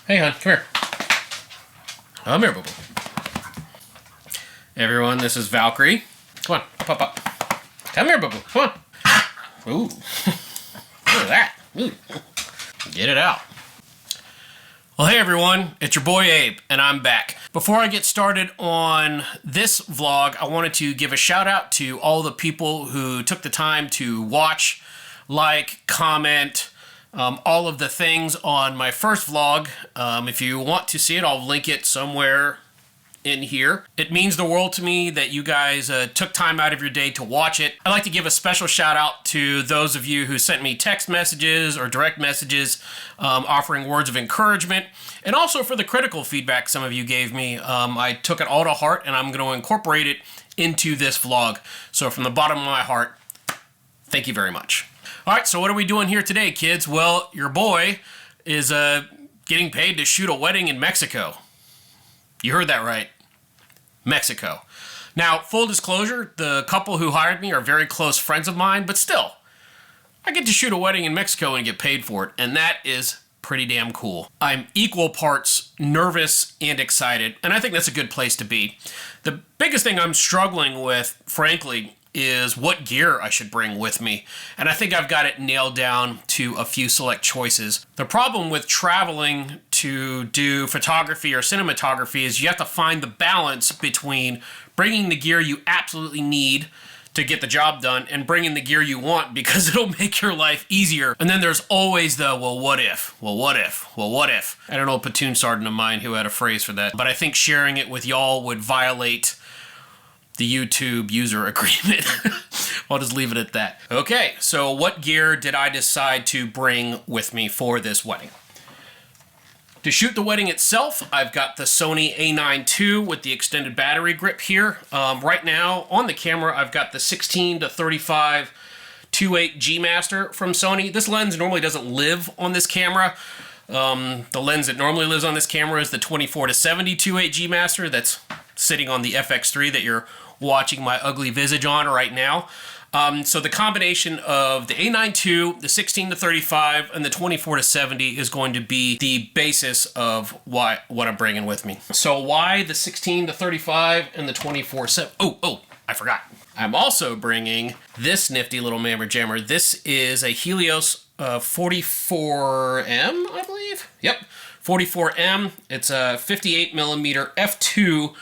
Hey, hon, come here. Come here, boo-boo. Everyone, this is Valkyrie. Come on, pop up. Come here, boo-boo. Come on. Ooh. Look at that. Ooh. Get it out. Well, hey everyone, it's your boy Abe, and I'm back. Before I get started on this vlog, I wanted to give a shout out to all the people who took the time to watch, like, comment, all of the things on my first vlog. If you want to see it, I'll link it somewhere in here. It means the world to me that you guys took time out of your day to watch it. I'd like to give a special shout out to those of you who sent me text messages or direct messages offering words of encouragement, and also for the critical feedback some of you gave me. I took it all to heart, and I'm going to incorporate it into this vlog. So from the bottom of my heart, thank you very much. All right, so what are we doing here today, kids? Well, your boy is getting paid to shoot a wedding in Mexico. You heard that right. Mexico. Now, full disclosure, the couple who hired me are very close friends of mine, but still, I get to shoot a wedding in Mexico and get paid for it, and that is pretty damn cool. I'm equal parts nervous and excited, and I think that's a good place to be. The biggest thing I'm struggling with, frankly, is what gear I should bring with me. And I think I've got it nailed down to a few select choices. The problem with traveling to do photography or cinematography is you have to find the balance between bringing the gear you absolutely need to get the job done and bringing the gear you want because it'll make your life easier. And then there's always the, well, what if? Well, what if? Well, what if? I don't know a platoon sergeant of mine who had a phrase for that, but I think sharing it with y'all would violate the YouTube user agreement. I'll just leave it at that. Okay, so what gear did I decide to bring with me for this wedding? To shoot the wedding itself, I've got the Sony A9 II with the extended battery grip here. Right now, on the camera, I've got the 16-35 2.8 G Master from Sony. This lens normally doesn't live on this camera. The lens that normally lives on this camera is the 24-70 2.8 G Master that's sitting on the FX3 that you're watching my ugly visage on right now. So the combination of the A9 II, the 16-35, and the 24-70 is going to be the basis of what I'm bringing with me. So why the 16-35 and the 24-70? Oh, I forgot. I'm also bringing this nifty little mammer jammer. This is a Helios 44M, I believe. Yep, 44M. It's a 58mm f2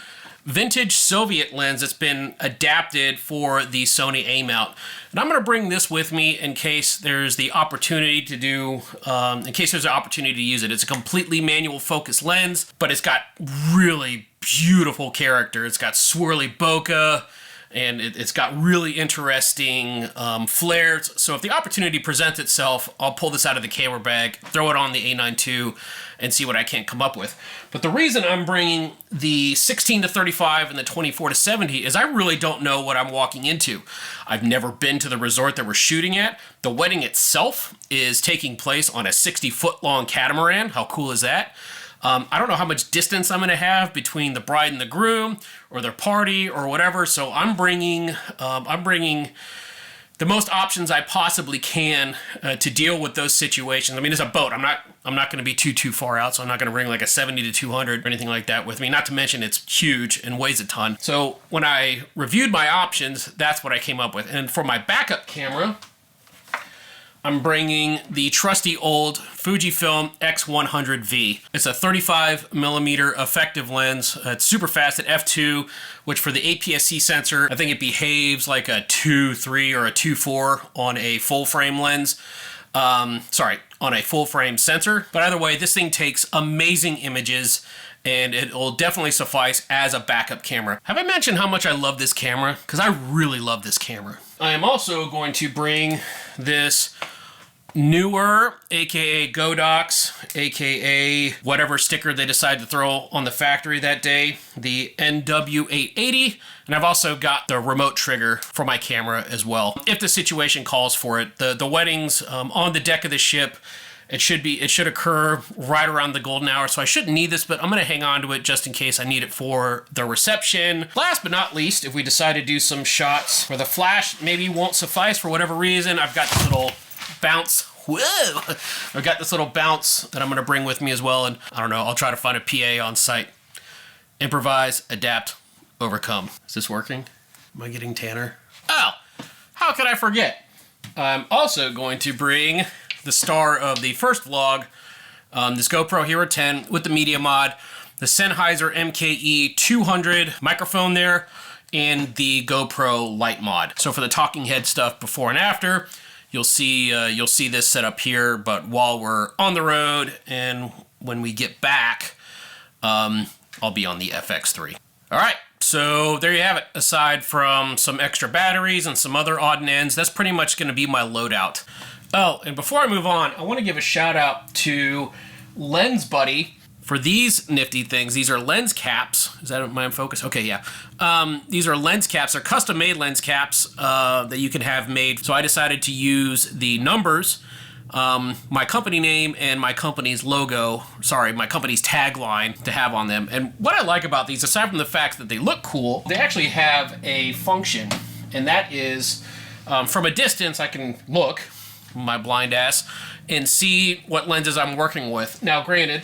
vintage Soviet lens that's been adapted for the Sony A mount. And I'm going to bring this with me in case there's the opportunity to use it. It's a completely manual focus lens, but it's got really beautiful character. It's got swirly bokeh, and it's got really interesting flares. So if the opportunity presents itself, I'll pull this out of the camera bag, throw it on the A9 II, and see what I can come up with. But the reason I'm bringing the 16-35 and the 24-70 is I really don't know what I'm walking into. I've never been to the resort that we're shooting at. The wedding itself is taking place on a 60-foot long catamaran. How cool is that? I don't know how much distance I'm going to have between the bride and the groom or their party or whatever, so I'm bringing the most options I possibly can to deal with those situations. I mean, it's a boat. I'm not going to be too far out, so I'm not going to bring like a 70-200 or anything like that with me. Not to mention it's huge and weighs a ton. So when I reviewed my options, that's what I came up with. And for my backup camera, I'm bringing the trusty old Fujifilm X100V. It's a 35mm effective lens. It's super fast at f2, which for the APS-C sensor, I think it behaves like a 2.3 or a 2.4 on a full frame lens. On a full frame sensor. But either way, this thing takes amazing images, and it will definitely suffice as a backup camera. Have I mentioned how much I love this camera? Because I really love this camera. I am also going to bring this newer, aka Godox, aka whatever sticker they decide to throw on the factory that day, the NW880, and I've also got the remote trigger for my camera as well, if the situation calls for it. The wedding's on the deck of the ship. It should occur right around the golden hour, so I shouldn't need this, but I'm going to hang on to it just in case I need it for the reception. Last but not least, if we decide to do some shots where the flash maybe won't suffice for whatever reason, I've got this little bounce Whoa! I've got this little bounce that I'm going to bring with me as well, and I don't know, I'll try to find a PA on site. Improvise, adapt, overcome. Is this working? Am I getting tanner? Oh, how could I forget? I'm also going to bring the star of the first vlog, this GoPro Hero 10 with the media mod, the Sennheiser MKE 200 microphone there, and the GoPro Light mod. So for the talking head stuff before and after, you'll see this set up here, but while we're on the road and when we get back, I'll be on the FX3. All right, so there you have it. Aside from some extra batteries and some other odd and ends, that's pretty much gonna be my loadout. Oh, and before I move on, I wanna give a shout out to Lens Buddy for these nifty things. These are lens caps. Is that my focus? Okay, yeah. These are lens caps. They're custom-made lens caps that you can have made. So I decided to use the numbers, my company name, and my company's logo, sorry, my company's tagline to have on them. And what I like about these, aside from the fact that they look cool, they actually have a function, and that is, from a distance, I can look, my blind ass, and see what lenses I'm working with. Now, granted,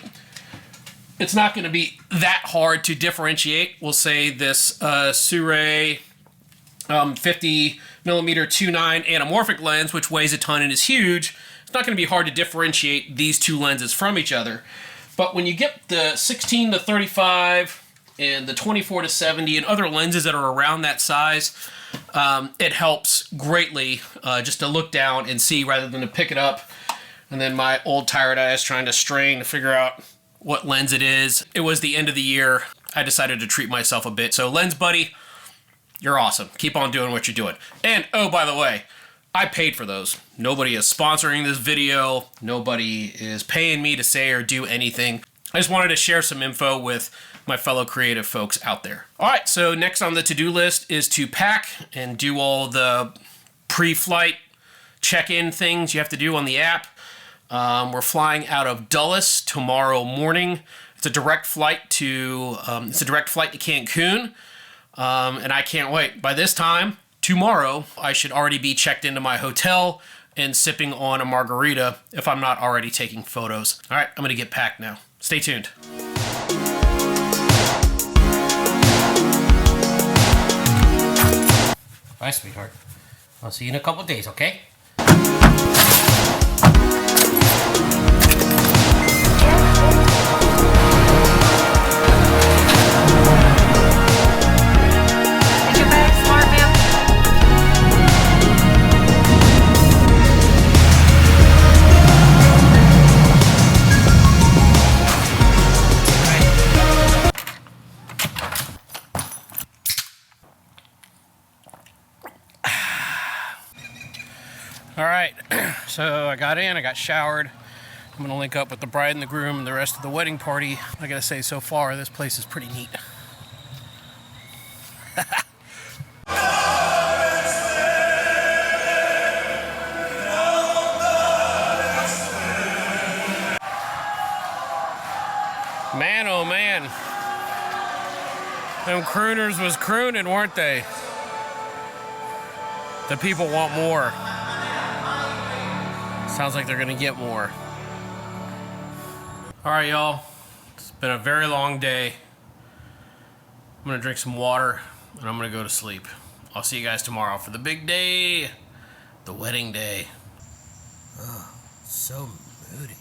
it's not going to be that hard to differentiate. We'll say this Sirui 50mm 2.9 anamorphic lens, which weighs a ton and is huge. It's not going to be hard to differentiate these two lenses from each other. But when you get the 16 to 35 and the 24 to 70 and other lenses that are around that size, it helps greatly just to look down and see rather than to pick it up. And then my old tired eyes trying to strain to figure out what lens it is. It was the end of the year. I decided to treat myself a bit. So Lens Buddy, you're awesome. Keep on doing what you're doing. And oh, by the way, I paid for those. Nobody is sponsoring this video. Nobody is paying me to say or do anything. I just wanted to share some info with my fellow creative folks out there. All right, so next on the to-do list is to pack and do all the pre-flight check-in things you have to do on the app. We're flying out of Dulles tomorrow morning. It's a direct flight to Cancun, and I can't wait. By this time tomorrow, I should already be checked into my hotel and sipping on a margarita if I'm not already taking photos. All right, I'm gonna get packed now. Stay tuned. Bye, sweetheart. I'll see you in a couple days, okay? All right, so I got in, I got showered. I'm gonna link up with the bride and the groom and the rest of the wedding party. I gotta say, so far, this place is pretty neat. Man, oh man. Them crooners was crooning, weren't they? The people want more. Sounds like they're gonna get more. All right, y'all. It's been a very long day. I'm gonna drink some water and I'm gonna go to sleep. I'll see you guys tomorrow for the big day, the wedding day. Oh, so moody.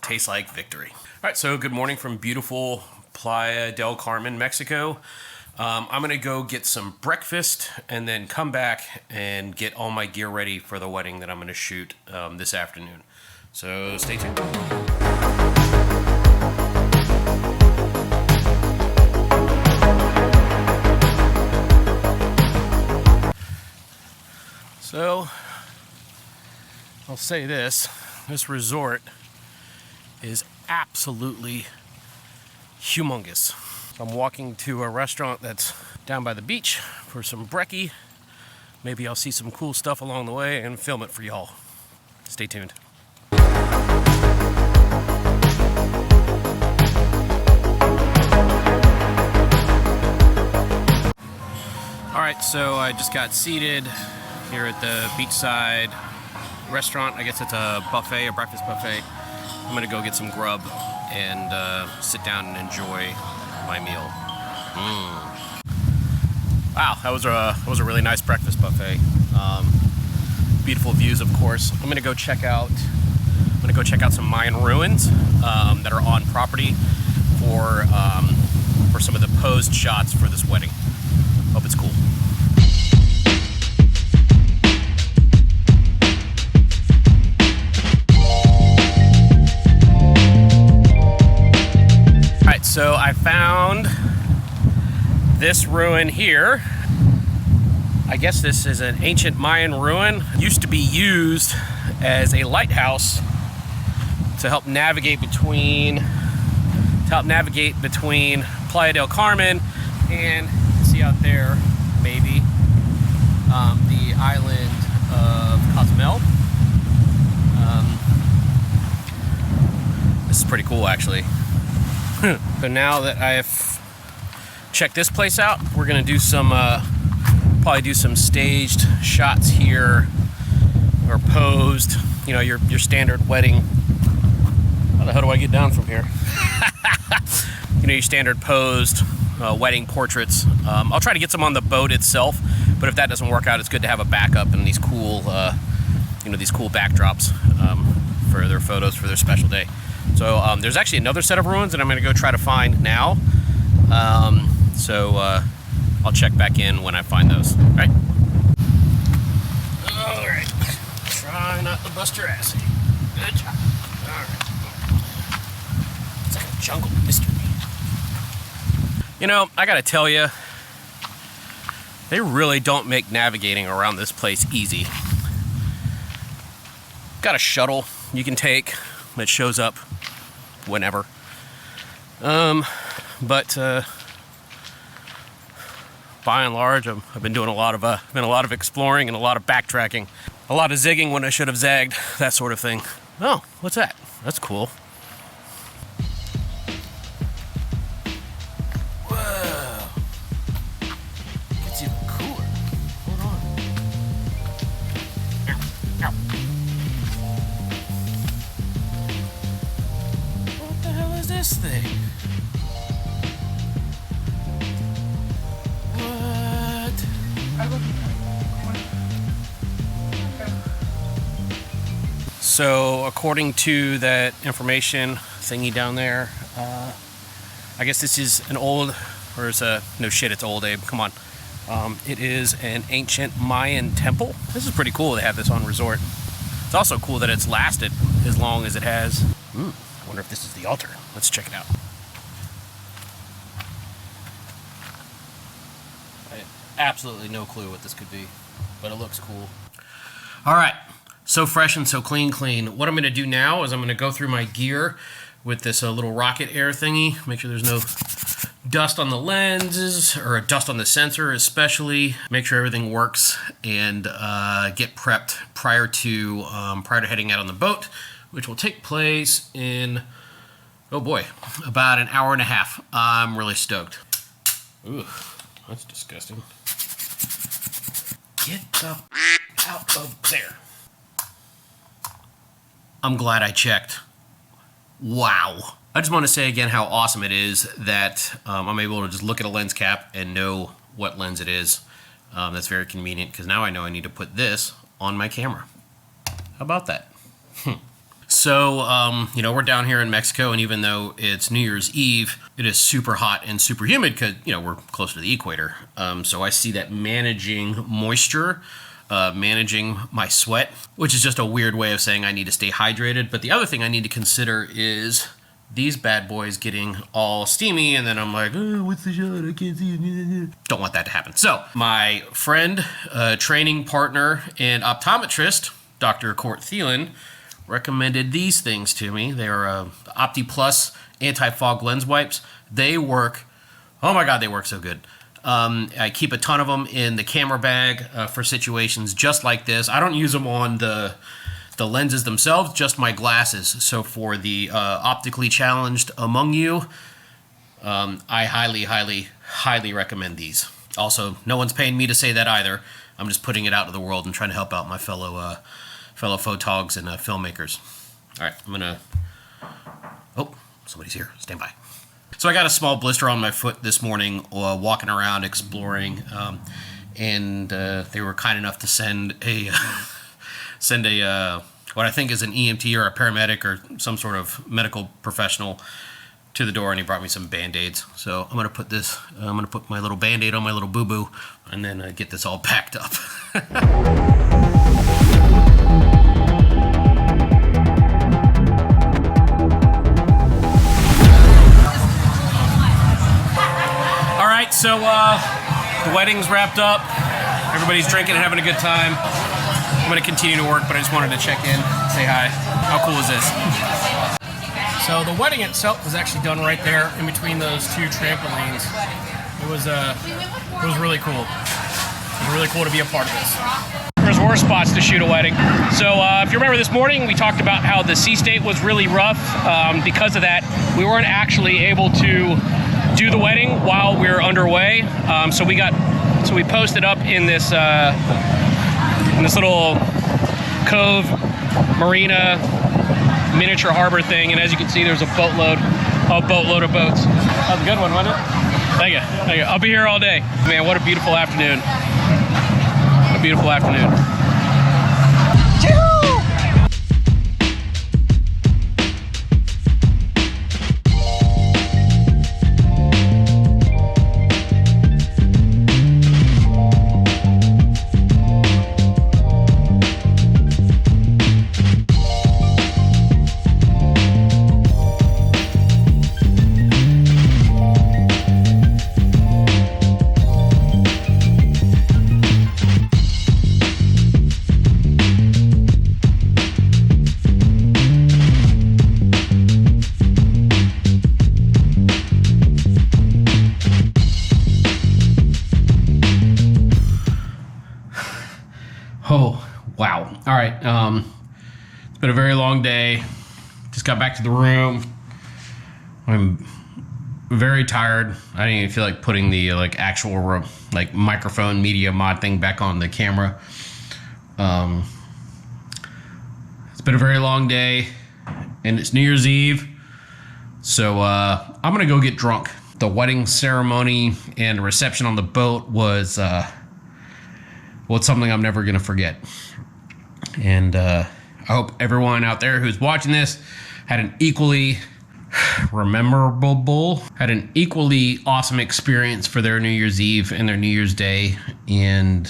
Tastes like victory. All right, so good morning from beautiful Playa del Carmen, Mexico. I'm gonna go get some breakfast and then come back and get all my gear ready for the wedding that I'm gonna shoot this afternoon. So stay tuned. So I'll say this resort is absolutely humongous. I'm walking to a restaurant that's down by the beach for some brekkie. Maybe I'll see some cool stuff along the way and film it for y'all. Stay tuned. All right, Alright, so I just got seated here at the beachside restaurant. I guess it's a buffet, a breakfast buffet. I'm gonna go get some grub and sit down and enjoy my meal. Wow, that was a really nice breakfast buffet. Beautiful views, of course. I'm gonna go check out some Mayan ruins that are on property for some of the posed shots for this wedding. Hope it's cool. All right, so I found this ruin here. I guess this is an ancient Mayan ruin. It used to be used as a lighthouse to help navigate between Playa del Carmen and, see out there, maybe, the island of Cozumel. This is pretty cool, actually. So now that I've checked this place out, we're gonna do some, probably do some staged shots here, or posed, you know, your standard wedding. How the hell do I get down from here? You know, your standard posed wedding portraits. I'll try to get some on the boat itself, but if that doesn't work out, it's good to have a backup and these cool, you know, these cool backdrops for their photos for their special day. So there's actually another set of ruins that I'm going to go try to find now. I'll check back in when I find those. All right. All right. Try not to bust your ass. Good job. All right. It's like a jungle mystery. You know, I gotta tell you, they really don't make navigating around this place easy. Got a shuttle you can take that shows up whenever. But by and large, I've been doing a lot of exploring and a lot of backtracking, a lot of zigging when I should have zagged, that sort of thing. Oh, what's that? That's cool. Whoa! It's even cooler. Hold on. Ow, ow. What the hell is this thing? So according to that information thingy down there, I guess this is an old, or it's a, no shit, it's old, Abe, come on. It is an ancient Mayan temple. This is pretty cool to have this on resort. It's also cool that it's lasted as long as it has. I wonder if this is the altar. Let's check it out. I have absolutely no clue what this could be, but it looks cool. All right. So fresh and so clean. What I'm going to do now is I'm going to go through my gear with this little rocket air thingy. Make sure there's no dust on the lenses or dust on the sensor especially. Make sure everything works and get prepped prior to heading out on the boat, which will take place in, oh boy, about an hour and a half. I'm really stoked. Ooh, that's disgusting. Get the out of there. I'm glad I checked. Wow. I just want to say again how awesome it is that I'm able to just look at a lens cap and know what lens it is. That's very convenient because now I know I need to put this on my camera. How about that? So, you know, we're down here in Mexico, and even though it's New Year's Eve, it is super hot and super humid because, you know, we're close to the equator. So I see that managing moisture, managing my sweat, which is just a weird way of saying I need to stay hydrated. But the other thing I need to consider is these bad boys getting all steamy, and then I'm like, oh, what's the shot? I can't see it. Don't want that to happen. So my friend, training partner, and optometrist, Dr. Court Thielen, recommended these things to me. They are Opti Plus anti-fog lens wipes. They work, oh my God, they work so good. I keep a ton of them in the camera bag for situations just like this. I don't use them on the lenses themselves, just my glasses. So for the optically challenged among you, I highly, highly, highly recommend these. Also, no one's paying me to say that either. I'm just putting it out to the world and trying to help out my fellow photogs and filmmakers. All right, I'm gonna. Oh, somebody's here. Stand by. So I got a small blister on my foot this morning, walking around exploring, and they were kind enough to send a what I think is an EMT or a paramedic or some sort of medical professional to the door, and he brought me some Band-Aids. So I'm gonna put my little Band-Aid on my little boo-boo, and then get this all packed up. All right, so the wedding's wrapped up. Everybody's drinking and having a good time. I'm gonna continue to work, but I just wanted to check in, say hi. How cool is this? So the wedding itself was actually done right there in between those two trampolines. It was really cool. It was really cool to be a part of this. There's worse spots to shoot a wedding. So if you remember this morning, we talked about how the sea state was really rough. Because of that, we weren't actually able to do the wedding while we were underway. So we posted up in this little cove marina miniature harbor thing, and as you can see, there's a boatload of boats. That was a good one, wasn't it? Thank you. I'll be here all day. Man, what a beautiful afternoon. A beautiful afternoon. Oh, wow. All right. It's been a very long day. Just got back to the room. I'm very tired. I didn't even feel like putting the actual microphone media mod thing back on the camera. It's been a very long day, and it's New Year's Eve. So I'm going to go get drunk. The wedding ceremony and reception on the boat was... well, it's something I'm never going to forget. And I hope everyone out there who's watching this had an equally awesome experience for their New Year's Eve and their New Year's Day. And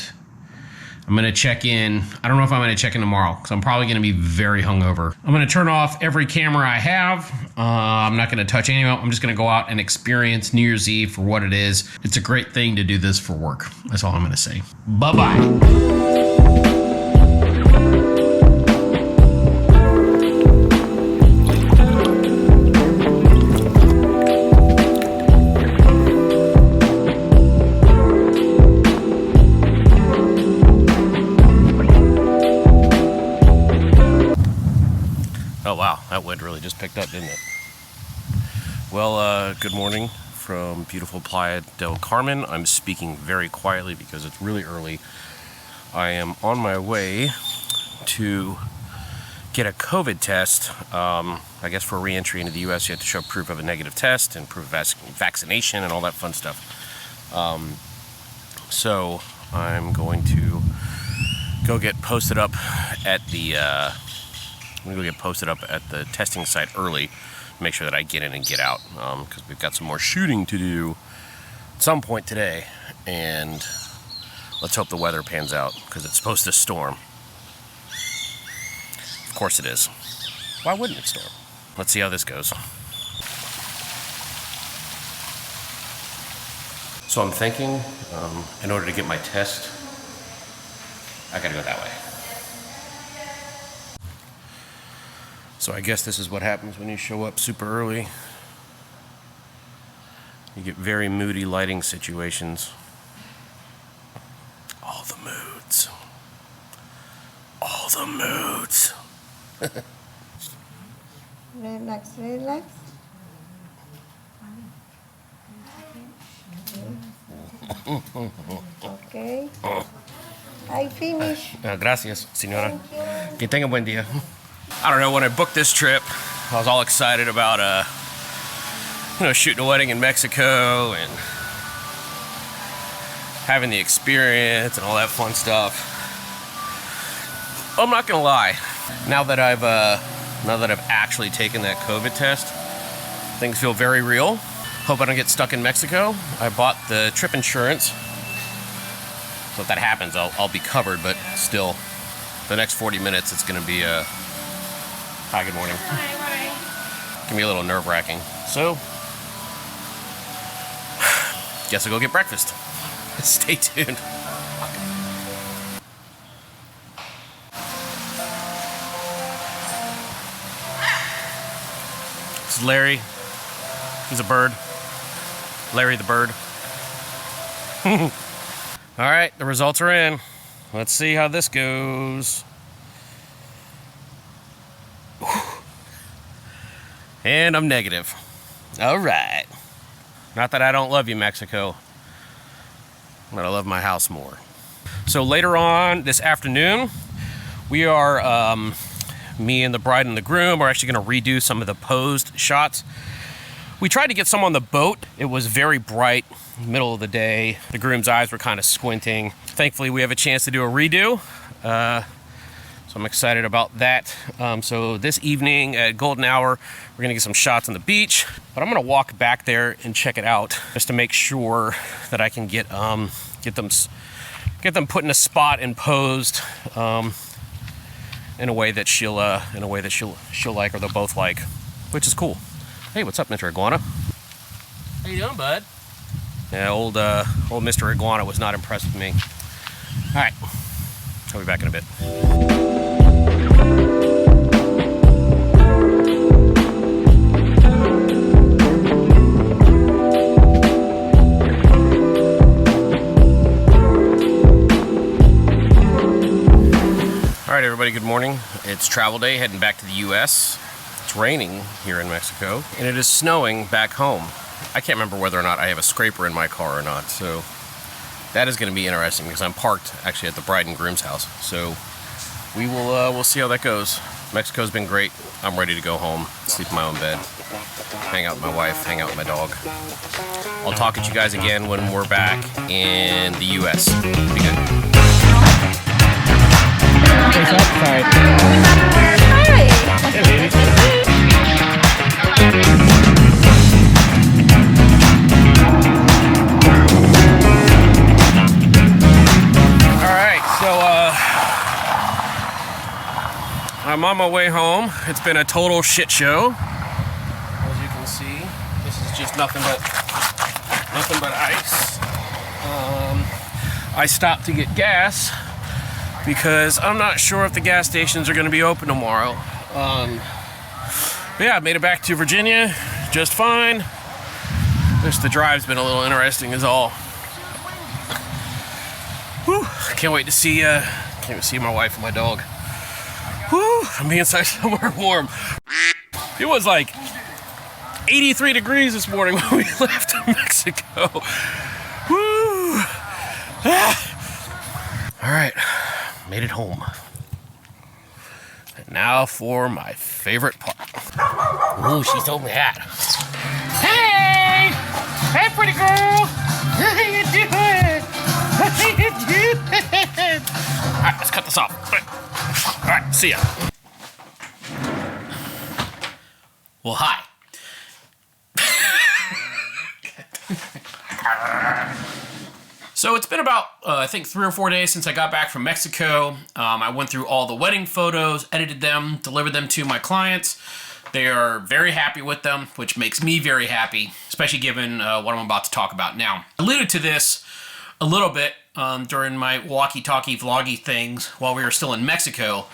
I'm going to check in. I don't know if I'm going to check in tomorrow because I'm probably going to be very hungover. I'm going to turn off every camera I have. I'm not going to touch any of them. I'm just going to go out and experience New Year's Eve for what it is. It's a great thing to do this for work. That's all I'm going to say. Bye-bye. Oh wow, that wind really just picked up, didn't it? Well, good morning from beautiful Playa del Carmen. I'm speaking very quietly because it's really early. I am on my way to get a COVID test. I guess for re-entry into the U.S. you have to show proof of a negative test and proof of vaccination and all that fun stuff. So I'm going to go get posted up at the testing site early, make sure that I get in and get out, because we've got some more shooting to do at some point today, and let's hope the weather pans out, because it's supposed to storm. Of course it is. Why wouldn't it storm? Let's see how this goes. So I'm thinking, in order to get my test, I gotta go that way. So I guess this is what happens when you show up super early. You get very moody lighting situations. All the moods. All the moods. Relax, relax. Okay. I finish. Gracias, señora. Thank you. Que tenga buen día. I don't know, when I booked this trip, I was all excited about, shooting a wedding in Mexico and having the experience and all that fun stuff. I'm not gonna lie. Now that I've actually taken that COVID test, things feel very real. Hope I don't get stuck in Mexico. I bought the trip insurance, so if that happens, I'll be covered. But still, the next 40 minutes, it's gonna be hi, good morning. Hi. Can be a little nerve-wracking. So, guess I'll go get breakfast. Stay tuned. This is Larry. He's a bird. Larry the bird. All right, the results are in. Let's see how this goes. And I'm negative. All right. Not that I don't love you, Mexico, but I love my house more. So later on this afternoon, we are, me and the bride and the groom are actually going to redo some of the posed shots. We tried to get some on the boat. It was very bright, middle of the day. The groom's eyes were kind of squinting. Thankfully, we have a chance to do a redo. So I'm excited about that. So this evening at golden hour, we're gonna get some shots on the beach, but I'm gonna walk back there and check it out just to make sure that I can get them put in a spot and posed in a way that she'll like, or they'll both like, which is cool. Hey, what's up, Mr. Iguana? How you doing, bud? Yeah, old Mr. Iguana was not impressed with me. All right, I'll be back in a bit. All right, everybody, good morning. It's travel day, heading back to the U.S. It's raining here in Mexico, and it is snowing back home. I can't remember whether or not I have a scraper in my car or not, so that is going to be interesting because I'm parked actually at the bride and groom's house. So we will we'll see how that goes. Mexico's been great. I'm ready to go home, sleep in my own bed, hang out with my wife, hang out with my dog. I'll talk at you guys again when we're back in the U.S. Be good. What's up? Sorry. I'm on my way home. It's been a total shit show. As you can see, this is just nothing but ice. I stopped to get gas because I'm not sure if the gas stations are going to be open tomorrow. But yeah, I made it back to Virginia just fine. Just the drive's been a little interesting is all. Whew, can't wait to see my wife and my dog. Whew, I'm being inside somewhere warm. It was like 83 degrees this morning when we left Mexico. Woo! Ah. All right, made it home. And now for my favorite part. Ooh, she told me that. Hey! Hey, pretty girl! How you doing? How you doing? All right, let's cut this off. All right, see ya. Well, hi. So it's been about, I think 3 or 4 days since I got back from Mexico. I went through all the wedding photos, edited them, delivered them to my clients. They are very happy with them, which makes me very happy, especially given what I'm about to talk about now. I alluded to this a little bit during my walkie-talkie vloggy things while we were still in Mexico.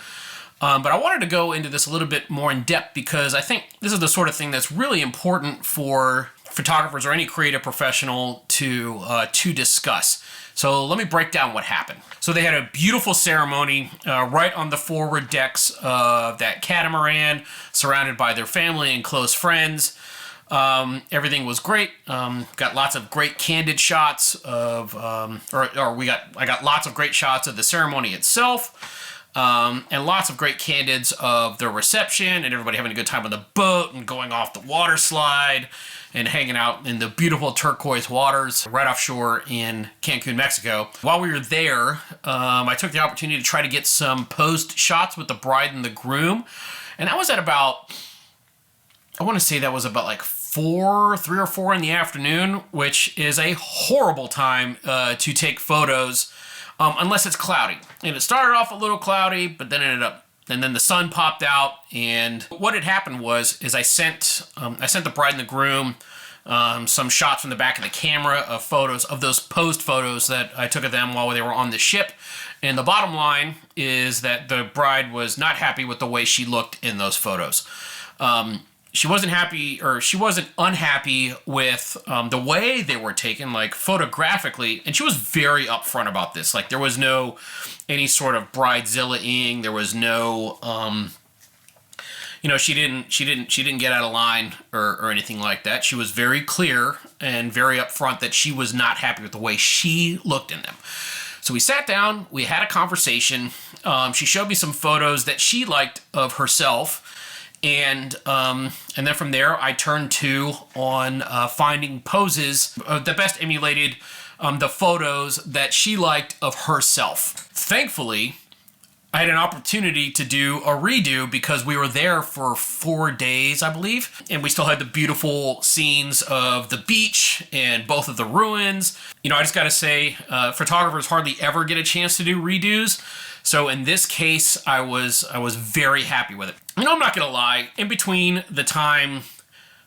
But I wanted to go into this a little bit more in depth because I think this is the sort of thing that's really important for photographers or any creative professional to discuss. So let me break down what happened. So they had a beautiful ceremony right on the forward decks of that catamaran, surrounded by their family and close friends. Everything was great. Got lots of great candid shots of, I got lots of great shots of the ceremony itself, and lots of great candids of the reception and everybody having a good time on the boat and going off the water slide and hanging out in the beautiful turquoise waters right offshore in Cancun, Mexico. While we were there, I took the opportunity to try to get some posed shots with the bride and the groom, and that was at about, I want to say that was about like 3 or 4 in the afternoon, which is a horrible time to take photos unless it's cloudy. And it started off a little cloudy, but then and then the sun popped out. And what had happened is I sent the bride and the groom some shots from the back of the camera of photos of those posed photos that I took of them while they were on the ship. And the bottom line is that the bride was not happy with the way she looked in those photos. She wasn't happy, or she wasn't unhappy with the way they were taken, like photographically, and she was very upfront about this. Like, there was no any sort of bridezilla-ing. There was no, she didn't get out of line or anything like that. She was very clear and very upfront that she was not happy with the way she looked in them. So we sat down, we had a conversation. She showed me some photos that she liked of herself. And then from there, I turned to on finding poses that best emulated the photos that she liked of herself. Thankfully, I had an opportunity to do a redo because we were there for 4 days, I believe, and we still had the beautiful scenes of the beach and both of the ruins. I just got to say, photographers hardly ever get a chance to do redos. So in this case, I was very happy with it. I'm not gonna lie, in between the time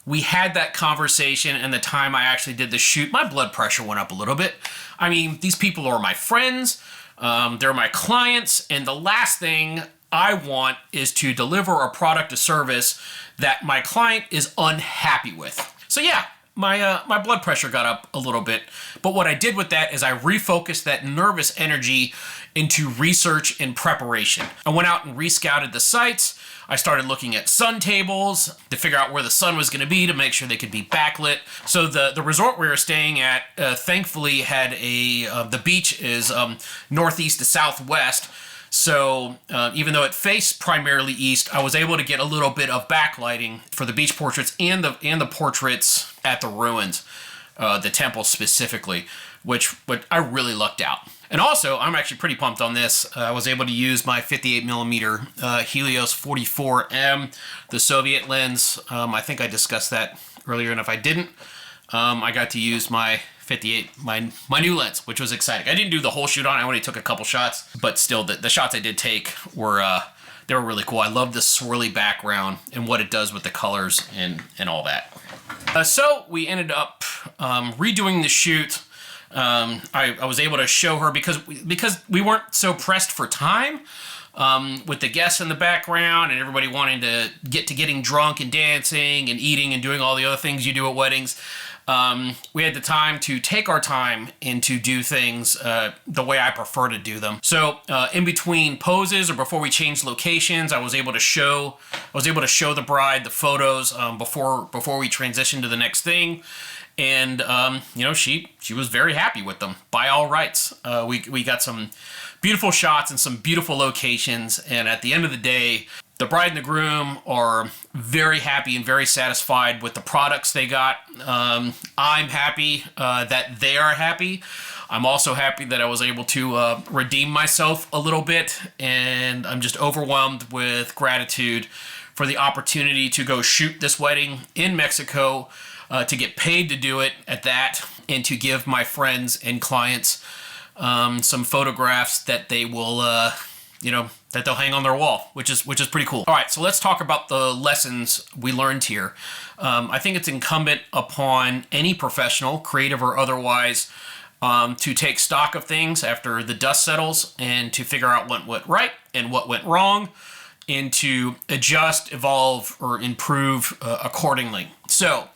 we had that conversation and the time I actually did the shoot, my blood pressure went up a little bit. I mean, these people are my friends, they're my clients, and the last thing I want is to deliver a product or service that my client is unhappy with. So yeah, my blood pressure got up a little bit, but what I did with that is I refocused that nervous energy into research and preparation. I went out and rescouted the sites. I started looking at sun tables to figure out where the sun was going to be to make sure they could be backlit. So the resort we were staying at thankfully had the beach is northeast to southwest. So even though it faced primarily east, I was able to get a little bit of backlighting for the beach portraits and the portraits at the ruins, the temple specifically, which I really lucked out. And also, I'm actually pretty pumped on this. I was able to use my 58mm Helios 44M, the Soviet lens. I think I discussed that earlier, and if I didn't, I got to use my 58, my new lens, which was exciting. I didn't do the whole shoot on. I only took a couple shots, but still, the shots I did take were they were really cool. I love the swirly background and what it does with the colors and all that. So we ended up redoing the shoot. I was able to show her because we weren't so pressed for time with the guests in the background and everybody wanting to getting drunk and dancing and eating and doing all the other things you do at weddings. We had the time to take our time and to do things the way I prefer to do them. So in between poses or before we changed locations, I was able to show the bride the photos before we transitioned to the next thing. And, she was very happy with them, by all rights. We got some beautiful shots and some beautiful locations, and at the end of the day, the bride and the groom are very happy and very satisfied with the products they got. I'm happy that they are happy. I'm also happy that I was able to redeem myself a little bit, and I'm just overwhelmed with gratitude for the opportunity to go shoot this wedding in Mexico, to get paid to do it at that, and to give my friends and clients some photographs that they will, that they'll hang on their wall, which is pretty cool. All right, so let's talk about the lessons we learned here. I think it's incumbent upon any professional, creative or otherwise, to take stock of things after the dust settles and to figure out what went right and what went wrong, and to adjust, evolve, or improve accordingly. So,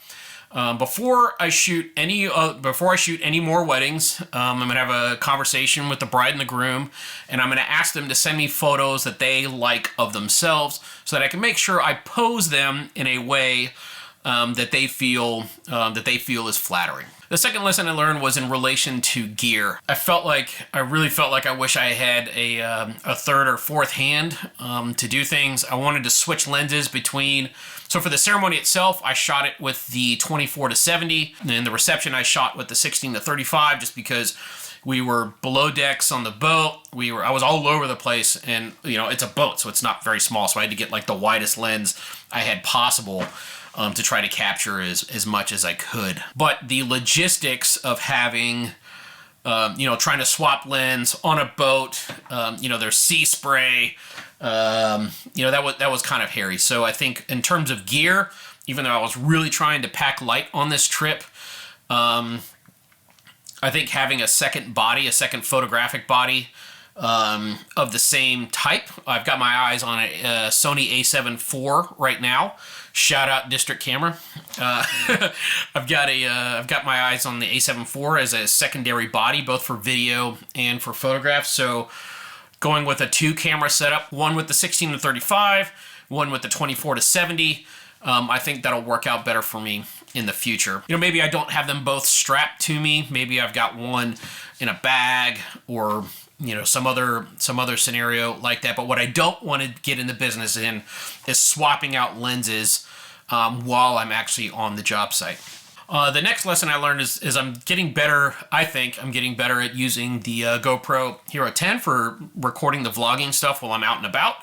before I shoot any more weddings, I'm gonna have a conversation with the bride and the groom, and I'm gonna ask them to send me photos that they like of themselves, so that I can make sure I pose them in a way that they feel is flattering. The second lesson I learned was in relation to gear. I really felt like I wish I had a third or fourth hand to do things. I wanted to switch lenses between. So for the ceremony itself, I shot it with the 24-70, and in the reception I shot with the 16-35, just because we were below decks on the boat. I was all over the place, and it's a boat, so it's not very small. So I had to get like the widest lens I had possible to try to capture as much as I could. But the logistics of having, trying to swap lens on a boat, there's sea spray, that was kind of hairy. So I think in terms of gear, even though I was really trying to pack light on this trip, I think having a second photographic body of the same type. I've got my eyes on a Sony a7 IV right now. Shout out District Camera. I've got my eyes on the a7 IV as a secondary body, both for video and for photographs. So going with a 2-camera setup, one with the 16-35, one with the 24-70. I think that'll work out better for me in the future. Maybe I don't have them both strapped to me. Maybe I've got one in a bag or some other scenario like that. But what I don't want to get in the business in is swapping out lenses while I'm actually on the job site. The next lesson I learned is I'm getting better. I think I'm getting better at using the GoPro Hero 10 for recording the vlogging stuff while I'm out and about.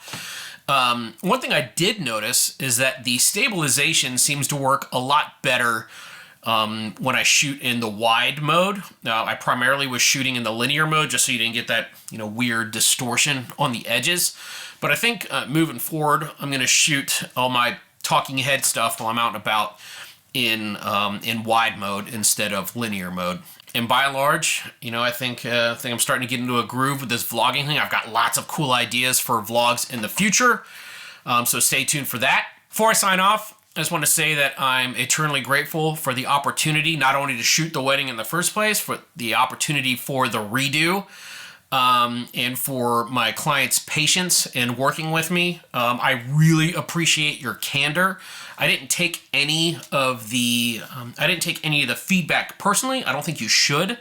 One thing I did notice is that the stabilization seems to work a lot better when I shoot in the wide mode. I primarily was shooting in the linear mode just so you didn't get that weird distortion on the edges. But I think moving forward, I'm going to shoot all my talking head stuff while I'm out and about in wide mode instead of linear mode. And by and large, I think I'm starting to get into a groove with this vlogging thing. I've got lots of cool ideas for vlogs in the future, so stay tuned for that. Before I sign off, I just want to say that I'm eternally grateful for the opportunity, not only to shoot the wedding in the first place, but the opportunity for the redo, and for my clients' patience in working with me. I really appreciate your candor. I didn't take any of the feedback personally. I don't think you should.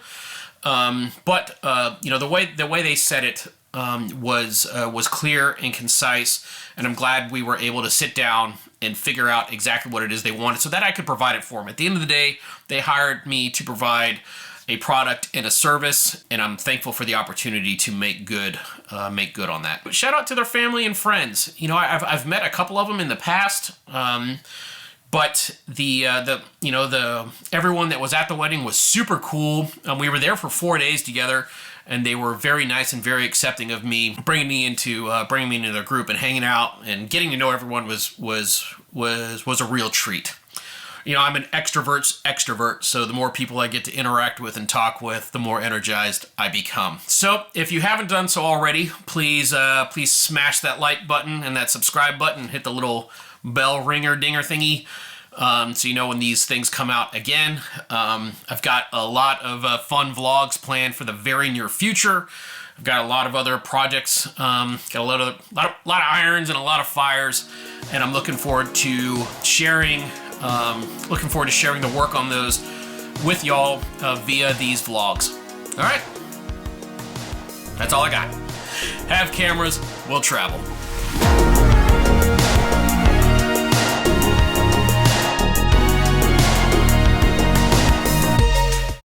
But the way they said it was clear and concise, and I'm glad we were able to sit down and figure out exactly what it is they wanted so that I could provide it for them. At the end of the day, they hired me to provide a product and a service, and I'm thankful for the opportunity to make good on that. But shout out to their family and friends. I've met a couple of them in the past, but the everyone that was at the wedding was super cool. We were there for 4 days together, and they were very nice and very accepting of me, bringing me into their group and hanging out and getting to know everyone was a real treat. I'm an extrovert's extrovert, so the more people I get to interact with and talk with, the more energized I become. So if you haven't done so already, please smash that like button and that subscribe button, hit the little bell ringer dinger thingy, so you know when these things come out again. I've got a lot of fun vlogs planned for the very near future. I've got a lot of other projects, got a lot of irons and a lot of fires, and I'm looking forward to sharing the work on those with y'all via these vlogs. All right, that's all I got. Have cameras, we'll travel.